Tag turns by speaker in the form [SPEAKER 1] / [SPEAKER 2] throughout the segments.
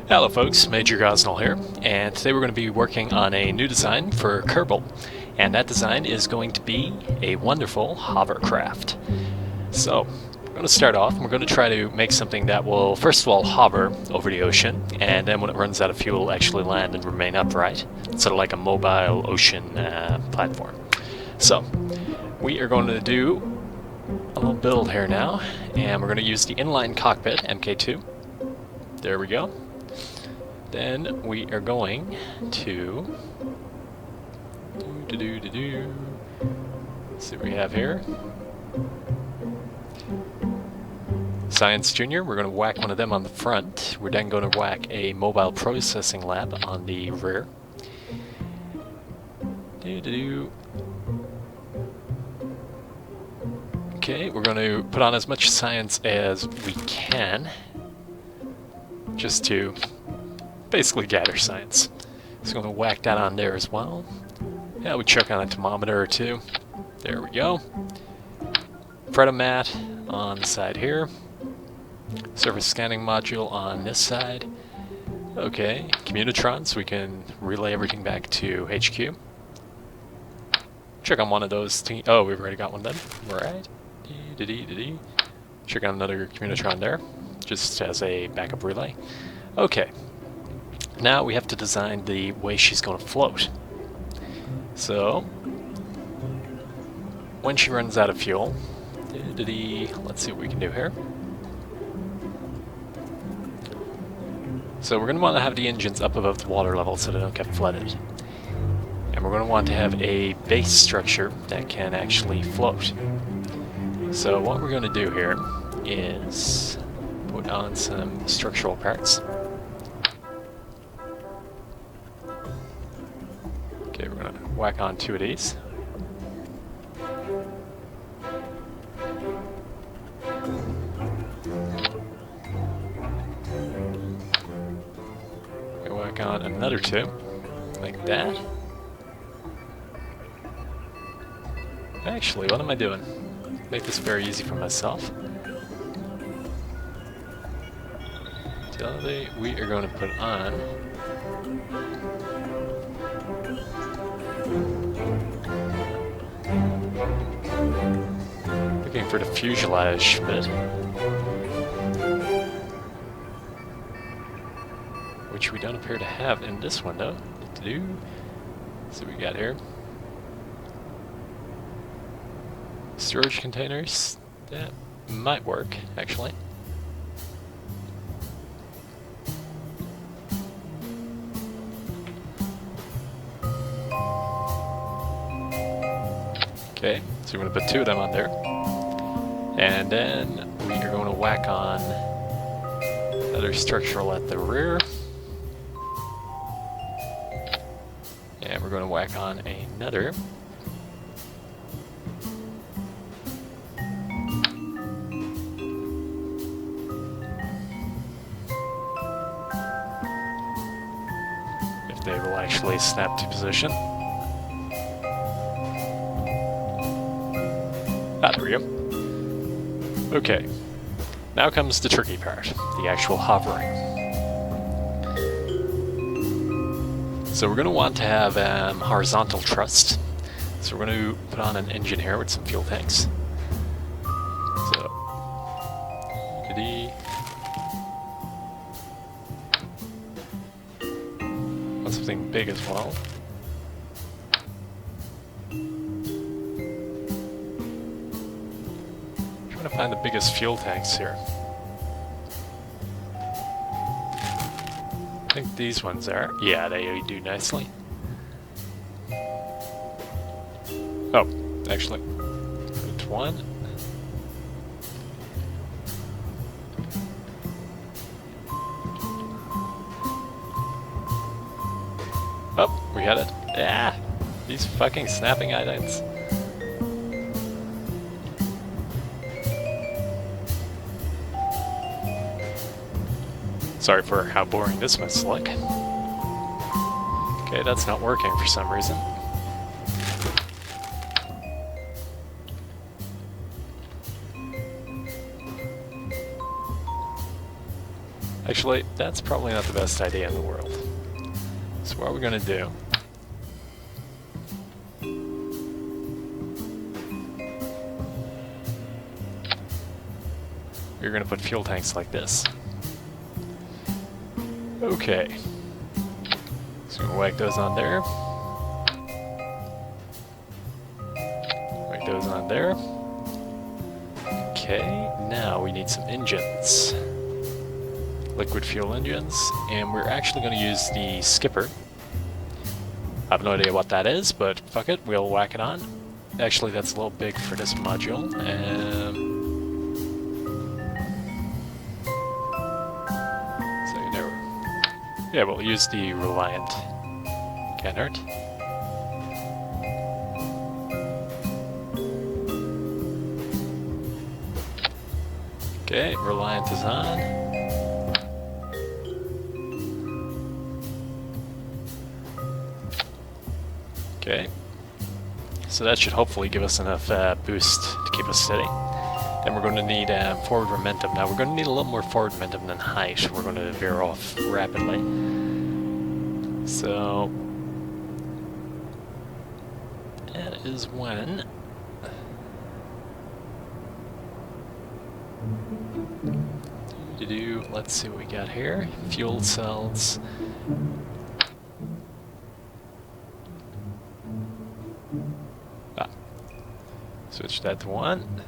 [SPEAKER 1] Hello folks, Major Gosnell here, and today we're going to be working on a new design for Kerbal, and that design is going to be a wonderful hovercraft. So, we're going to start off, and we're going to try to make something that will first of all hover over the ocean, and then when it runs out of fuel actually land and remain upright, sort of like a mobile ocean platform. So, we are going to do a little build here now, and we're going to use the inline cockpit, MK2. There we go. Then we are going to let's see what we have here. Science Junior, we're going to whack one of them on the front. We're then going to whack a mobile processing lab on the rear. Okay, we're going to put on as much science as we can, just to basically gather science. So I'm going to whack that on there as well. Yeah, we check on a thermometer or two. There we go. Pretomat on the side here. Surface scanning module on this side. Okay, communitrons, we can relay everything back to HQ. Check on one of those. Oh, we've already got one done. Right. Check on another communitron there, just as a backup relay. Okay. Now we have to design the way she's going to float. So, when she runs out of fuel, let's see what we can do here. So we're going to want to have the engines up above the water level so they don't get flooded. And we're going to want to have a base structure that can actually float. So what we're going to do here is put on some structural parts. Okay, we're going to whack on 2 of these. We whack on another 2, like that. Actually, what am I doing? Make this very easy for myself. We are going to put on looking for the fuselage bit, which we don't appear to have in this window. So we got here. Storage containers, that might work, actually. Okay, so we're going to put 2 of them on there. And then we are going to whack on another structural at the rear. And we're going to whack on another. If they will actually snap to position. Ah, there we go. Okay, now comes the tricky part, the actual hovering. So we're going to want to have horizontal thrust. So we're going to put on an engine here with some fuel tanks. So, want something big as well. Trying to find the biggest fuel tanks here. I think these ones are. Yeah, they do nicely. Oh, actually, put 1. Oh, we had it. Yeah, these fucking snapping items. Sorry for how boring this must look. Okay, that's not working for some reason. Actually, that's probably not the best idea in the world. So what are we gonna do? We're gonna put fuel tanks like this. Okay. So we're gonna whack those on there. Whack those on there. Okay, now we need some engines. Liquid fuel engines, and we're actually going to use the skipper. I have no idea what that is, but fuck it, we'll whack it on. Actually, that's a little big for this module. Yeah, we'll use the Reliant. Can't hurt. Okay, Reliant is on. Okay, so that should hopefully give us enough boost to keep us steady. Then we're going to need forward momentum. Now we're going to need a little more forward momentum than height. We're going to veer off rapidly. So that is when let's see what we got here. Fuel cells. Switch that to 1.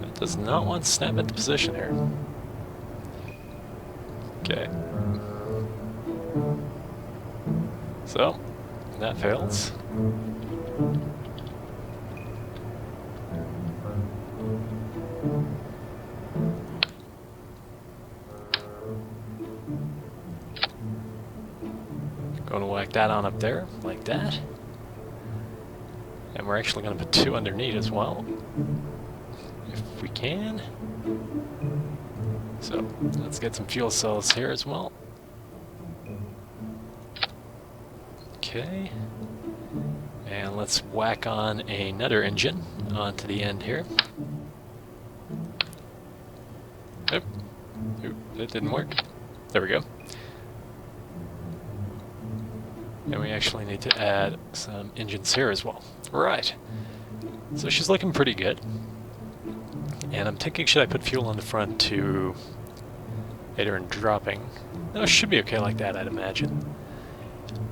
[SPEAKER 1] It does not want to snap into position here. Okay. So, that fails. Going to whack that on up there, like that. And we're actually going to put 2 underneath as well, if we can. So, let's get some fuel cells here as well. Okay, and let's whack on another engine onto the end here. Oop, that didn't work. There we go. And we actually need to add some engines here as well. Right, so she's looking pretty good. And I'm thinking, should I put fuel on the front to aid her in dropping? No, it should be okay like that, I'd imagine.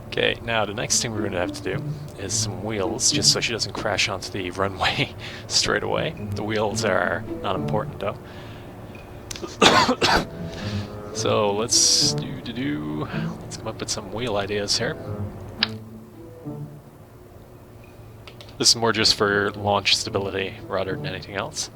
[SPEAKER 1] Okay, now the next thing we're going to have to do is some wheels, just so she doesn't crash onto the runway straight away. The wheels are not important though. So let's let's come up with some wheel ideas here. This is more just for launch stability rather than anything else.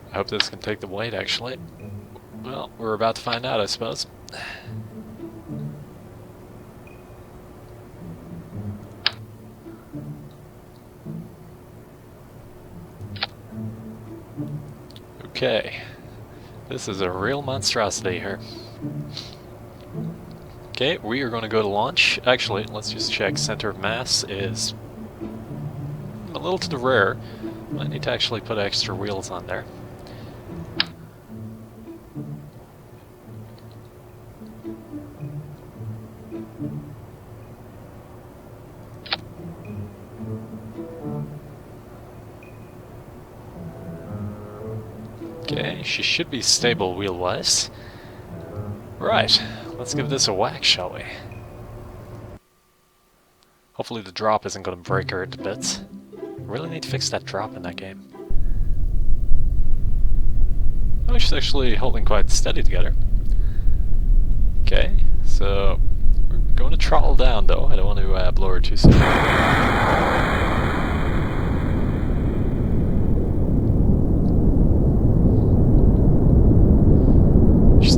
[SPEAKER 1] I hope this can take the weight, actually. Well, we're about to find out, I suppose. Okay. This is a real monstrosity here. Okay, we are going to go to launch. Actually, let's just check. Center of mass is a little to the rear. Might need to actually put extra wheels on there. Okay, she should be stable wheel-wise. Right, let's give this a whack, shall we? Hopefully the drop isn't going to break her to bits. Really need to fix that drop in that game. Oh, she's actually holding quite steady together. Okay, so we're going to throttle down though. I don't want to blow her too soon.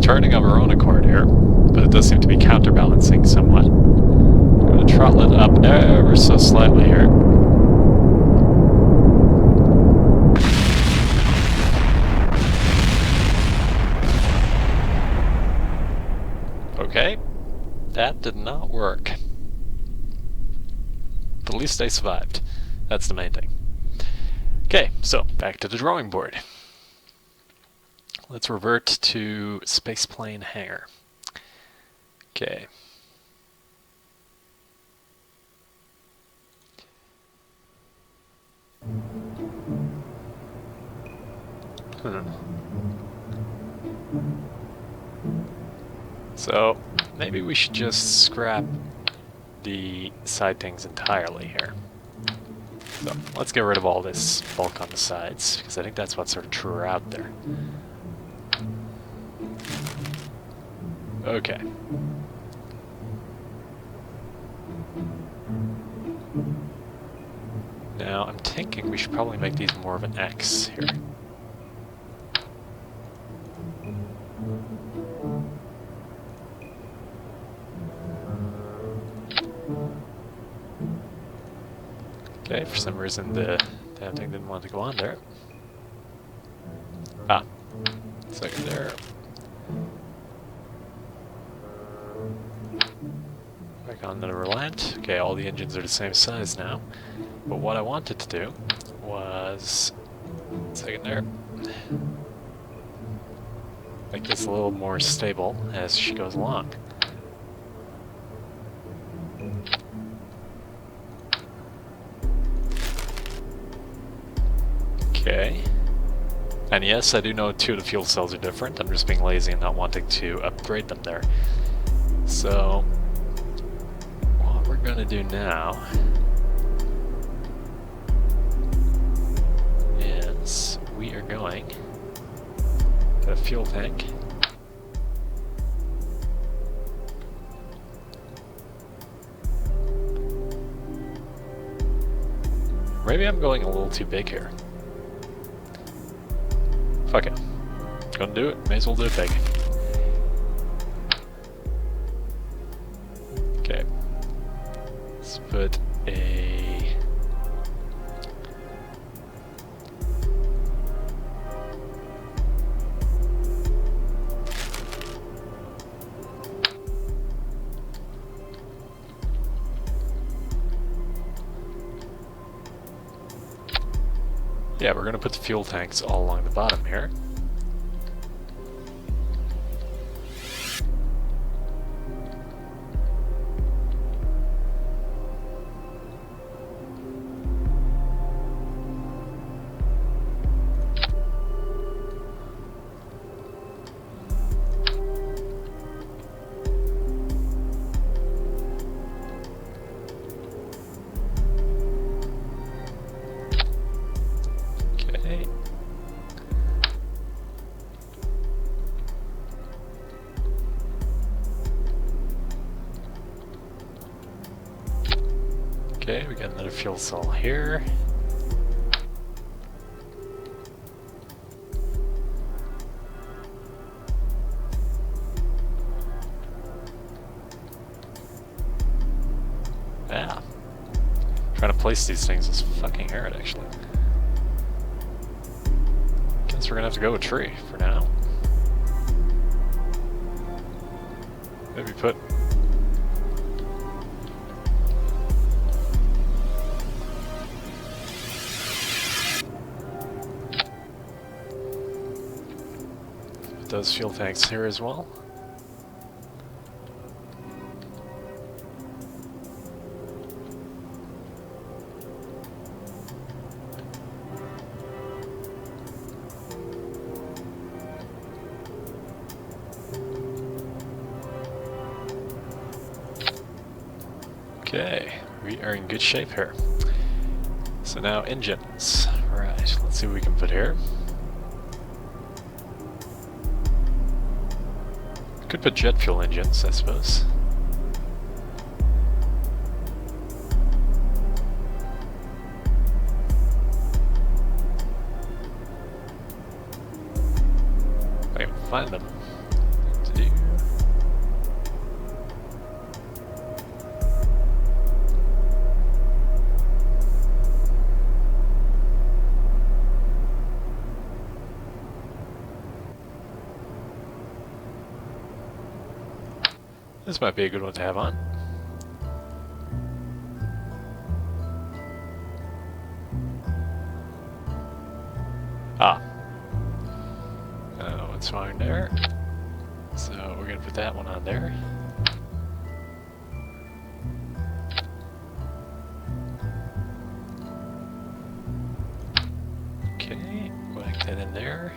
[SPEAKER 1] turning of her own accord here, but it does seem to be counterbalancing somewhat. I'm going to throttle it up ever so slightly here. Okay, that did not work. But at least I survived. That's the main thing. Okay, so back to the drawing board. Let's revert to spaceplane hangar. Okay. So maybe we should just scrap the side things entirely here. So let's get rid of all this bulk on the sides, because I think that's what sort of drew her out there. Okay. Now I'm thinking we should probably make these more of an X here. Okay, for some reason the damn thing didn't want to go on there. Ah, second there. Back on the relent. Okay, all the engines are the same size now. But what I wanted to do was, second there, make this a little more stable as she goes along. Okay. And yes, I do know 2 of the fuel cells are different. I'm just being lazy and not wanting to upgrade them there. So, what we're going to do now is we are going to a fuel tank. Maybe I'm going a little too big here. Fuck it. Gonna do it. May as well do it big. Okay. Let's put a... Yeah, we're gonna put the fuel tanks all along the bottom here. Okay, we got another fuel cell here. Yeah. Trying to place these things is fucking hard, actually. Guess we're gonna have to go with tree for now. Maybe put... those fuel tanks here as well. Okay, we are in good shape here. So now engines. Right, let's see what we can put here. Could put jet fuel engines, I suppose. I can find them. This might be a good one to have on. Ah. What's wrong there? So we're going to put that one on there. Okay, whack that in there.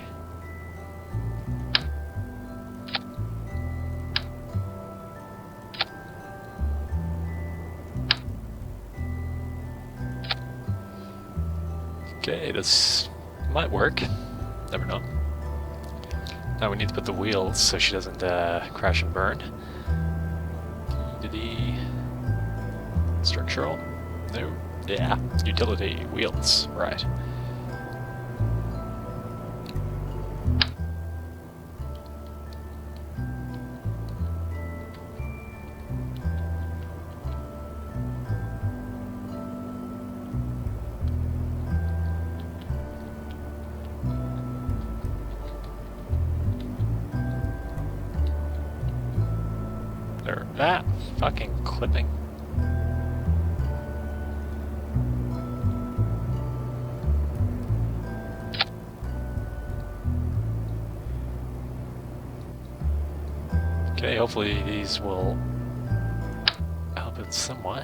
[SPEAKER 1] Okay, this might work. Never know. Now we need to put the wheels so she doesn't crash and burn. Utility. Structural. No. Yeah. Utility wheels. Right. Ah, fucking clipping. Okay, hopefully these will help it somewhat.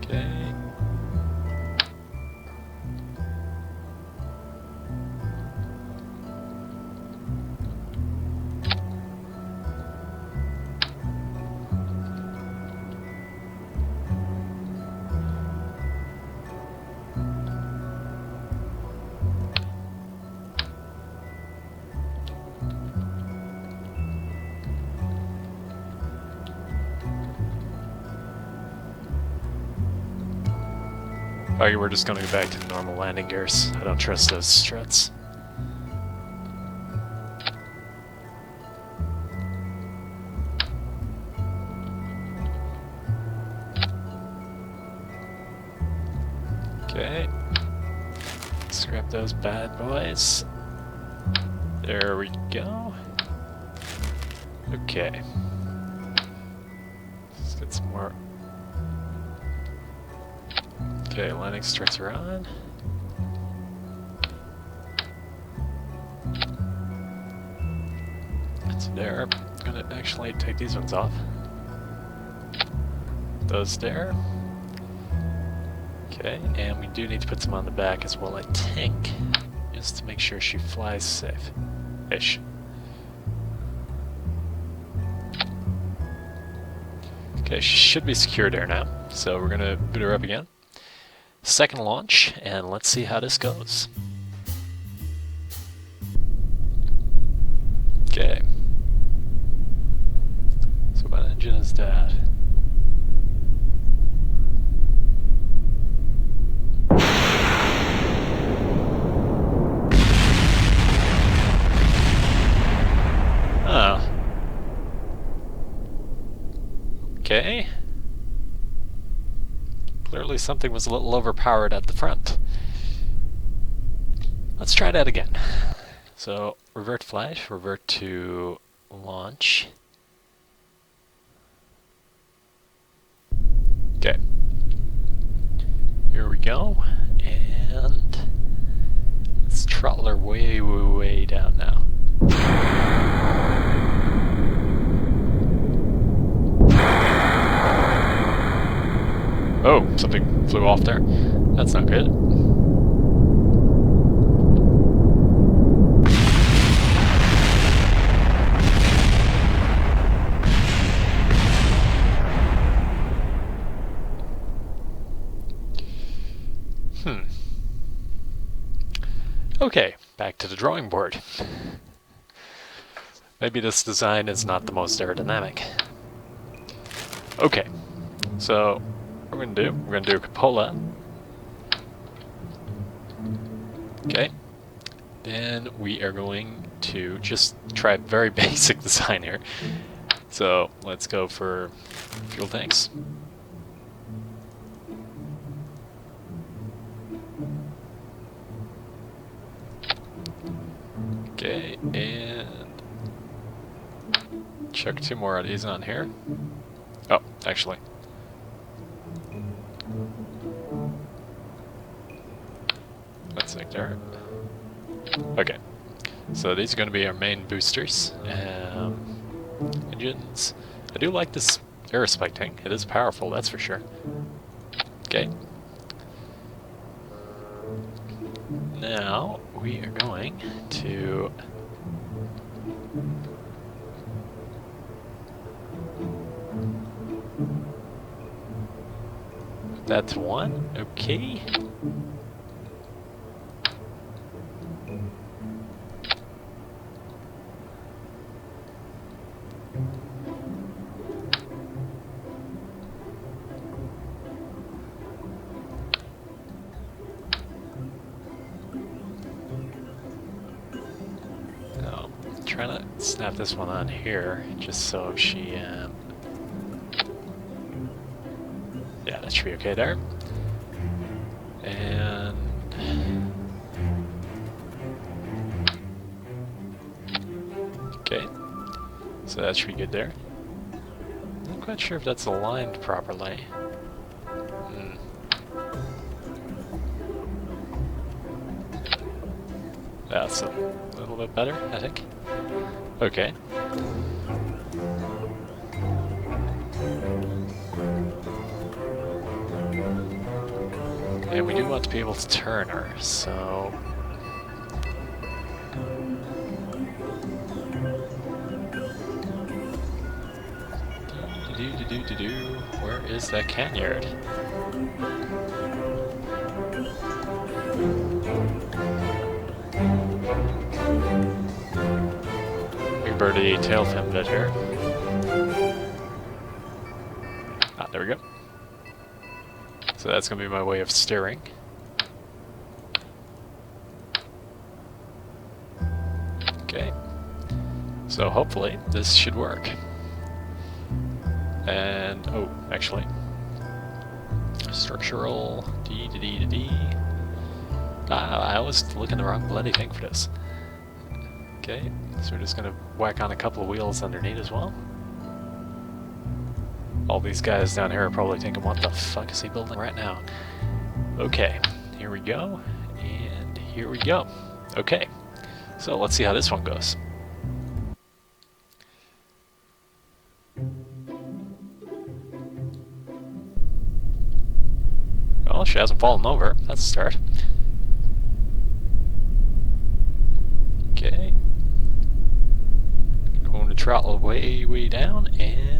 [SPEAKER 1] Okay. Okay, we're just gonna go back to the normal landing gears. I don't trust those struts. Okay. Scrap those bad boys. There we go. Okay. Let's get some more. Okay, landing struts are on. So there. I'm gonna actually take these ones off. Those there. Okay, and we do need to put some on the back as well, I think, just to make sure she flies safe-ish. Okay, she should be secured there now, so we're gonna boot her up again. Second launch, and let's see how this goes. Okay. So what engine is that? Oh. Okay. Clearly something was a little overpowered at the front. Let's try that again. So, revert flight, revert to launch. Okay. Here we go. And let's throttle her way, way, way down now. Oh, something flew off there. That's not good. Okay, back to the drawing board. Maybe this design is not the most aerodynamic. Okay, so what we're gonna do a cupola. Okay, then we are going to just try a very basic design here. So let's go for fuel tanks. Okay, and chuck 2 more of these on here. Oh, actually. That's like there. Okay, so these are going to be our main boosters. Engines. I do like this aerospike tank. It is powerful, that's for sure. Okay. Now we are going to put that to 1. Okay. Trying to snap this one on here, just so she, yeah, that should be okay there. And okay, so that should be good there. I'm not quite sure if that's aligned properly. That's a little bit better, I think. Okay. And we do want to be able to turn her, so... Where is that canyard? Birdie tail fin bit here. Ah, there we go. So that's going to be my way of steering. Okay. So hopefully this should work. And, oh, actually. Structural, D. Ah, I was looking the wrong bloody thing for this. Okay, so we're just gonna whack on a couple of wheels underneath as well. All these guys down here are probably thinking, what the fuck is he building right now? Okay, here we go, and here we go. Okay, so let's see how this one goes. Well, she hasn't fallen over. That's a start. Okay. Going to throttle way down, and...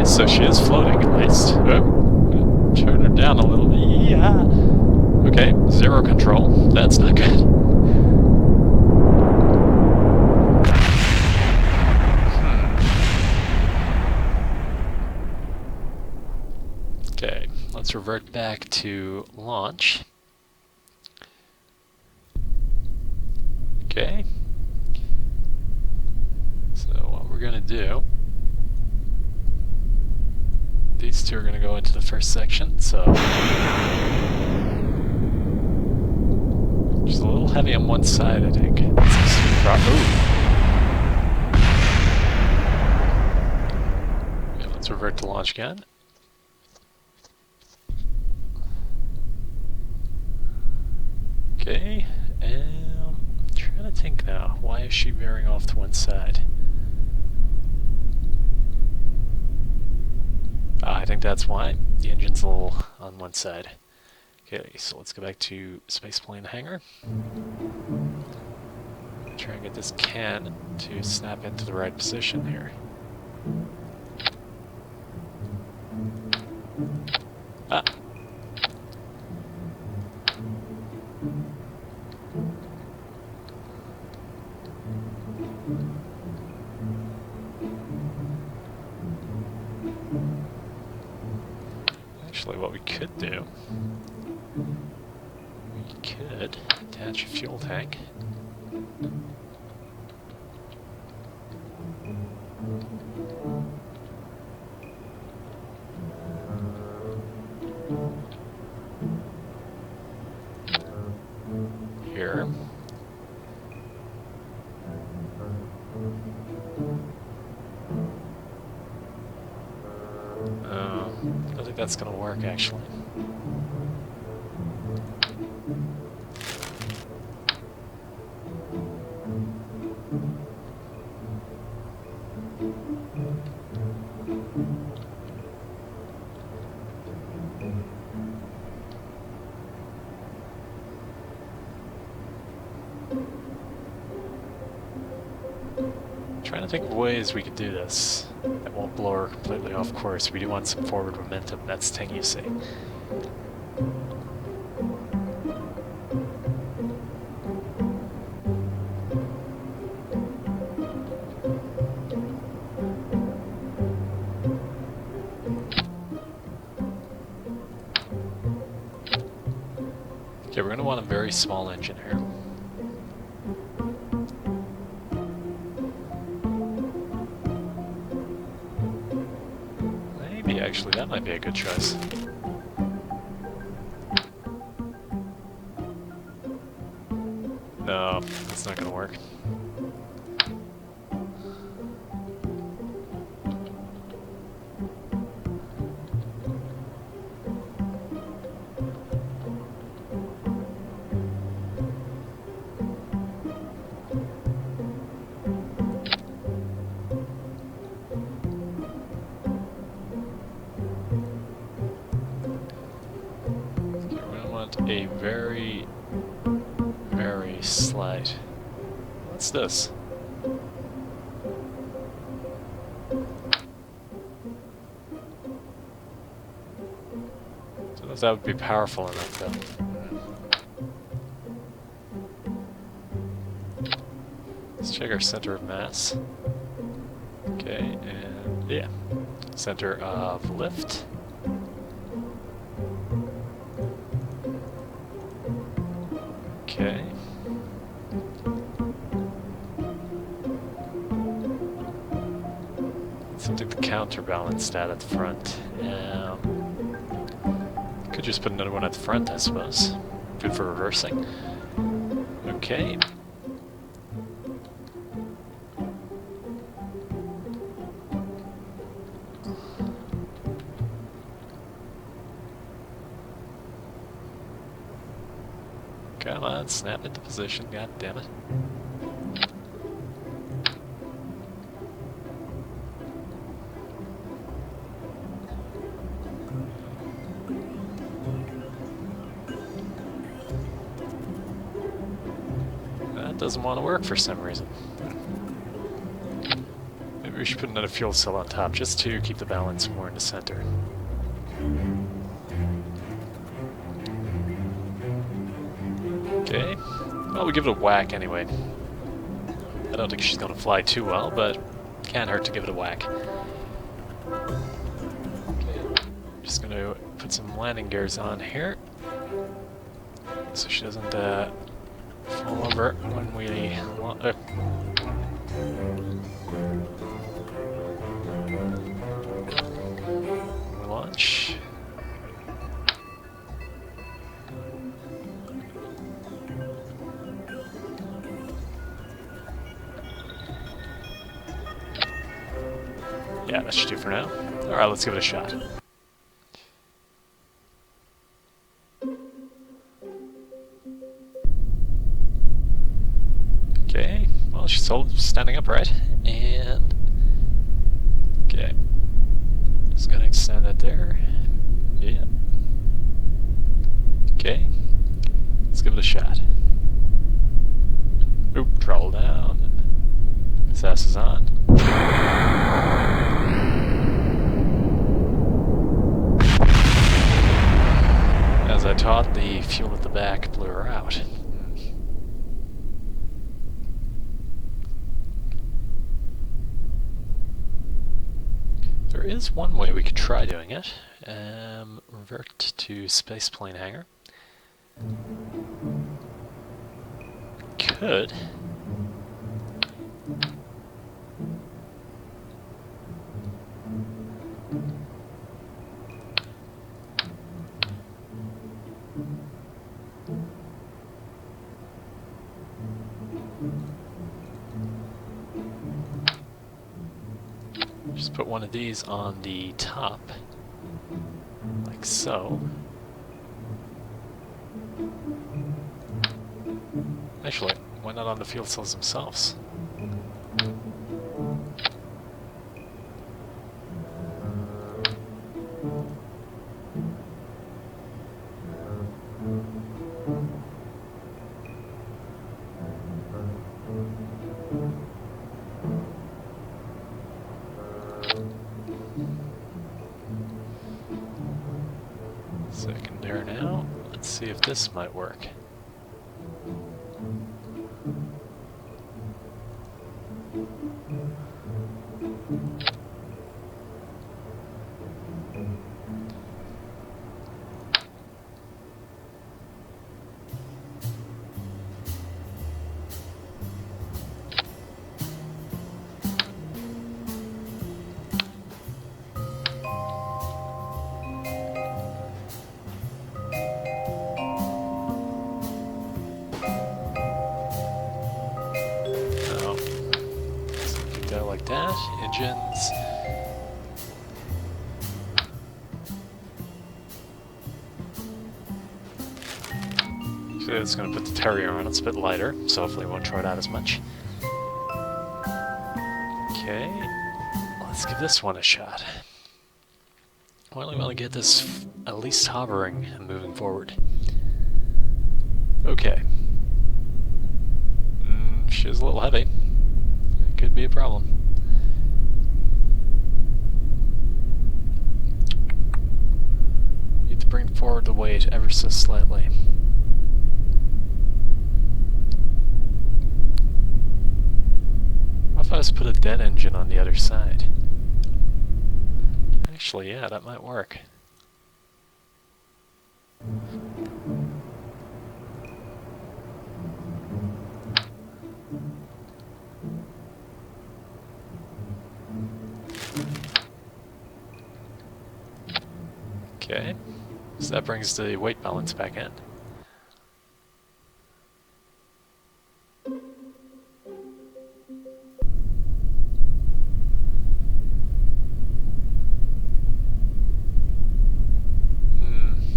[SPEAKER 1] So she is floating at least. Oh, turn her down a little. Yeah. Okay, zero control. That's not good. Okay, let's revert back to launch. Okay. So what we're gonna do, these two are going to go into the first section, so... Just a little heavy on one side, I think. Ooh. Okay, let's revert to launch again. Okay, and I'm trying to think now. Why is she veering off to one side? I think that's why. The engine's a little on one side. Okay, so let's go back to spaceplane hangar. Try and get this can to snap into the right position here. Ah! Actually, what we could do, we could attach a fuel tank. Here. I don't think that's going to work, actually. Trying to think of ways we could do this that won't blow her completely off course. We do want some forward momentum. That's the thing, you see. Okay, we're going to want a very small engine here. Actually, that might be a good choice. No, that's not gonna work. A very, very slight. What's this? Don't know if that would be powerful enough, though. Let's check our center of mass. Okay, and yeah, center of lift. Okay. Something to counterbalance that at the front. Could just put another one at the front, I suppose. Good for reversing. Okay. Come on, snap into position, god damn it. That doesn't want to work for some reason. Maybe we should put another fuel cell on top just to keep the balance more in the center. Okay, well, we give it a whack anyway. I don't think she's going to fly too well, but can't hurt to give it a whack. Okay, just going to put some landing gears on here, so she doesn't fall over when we launch. Yeah, that should do for now. Alright, let's give it a shot. Okay, well, she's standing upright, and okay, just gonna extend it there. Yeah. Okay, let's give it a shot. Oop, throttle down. SAS is on. As I taught, the fuel at the back blew her out. There is one way we could try doing it. Revert to spaceplane hangar. Could. Just put one of these on the top, like so. Actually, why not on the fuel cells themselves? Secondary now. Let's see if this might work. Like that. Engines. So it's going to put the Terrier on. It's a bit lighter, so hopefully it won't try it out as much. Okay, let's give this one a shot. I really want to get this at least hovering and moving forward. Okay. She's a little heavy. It could be a problem. Need to bring forward the weight ever so slightly. What if I was to put a dead engine on the other side? Actually, yeah, that might work. Okay, so that brings the weight balance back in.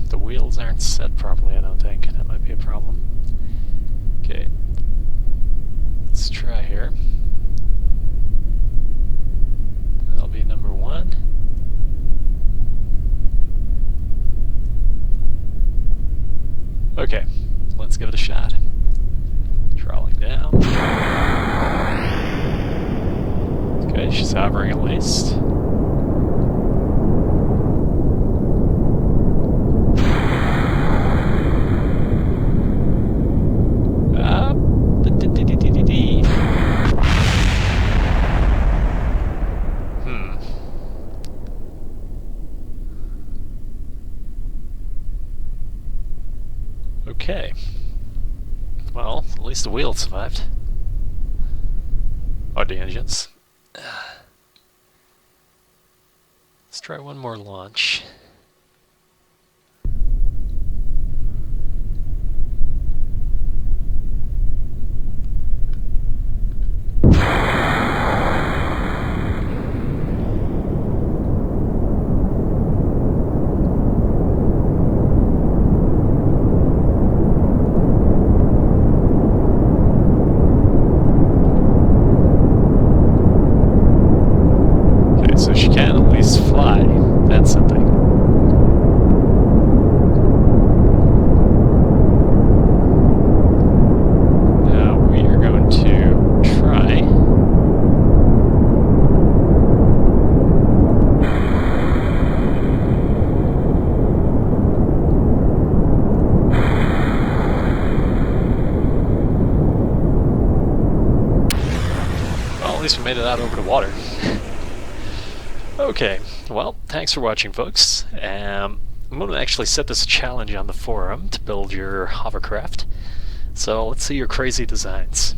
[SPEAKER 1] The wheels aren't set properly, I don't think. That might be a problem. Okay, let's try here. That'll be number 1. Okay, let's give it a shot. Trawling down. Okay, she's hovering at least. Okay. Well, at least the wheels survived. Or the engines. Let's try one more launch. So she can at least fly. That's something. Now we are going to try. Well, at least we made it out over the water. Okay, well, thanks for watching, folks. I'm going to actually set this challenge on the forum to build your hovercraft. So let's see your crazy designs.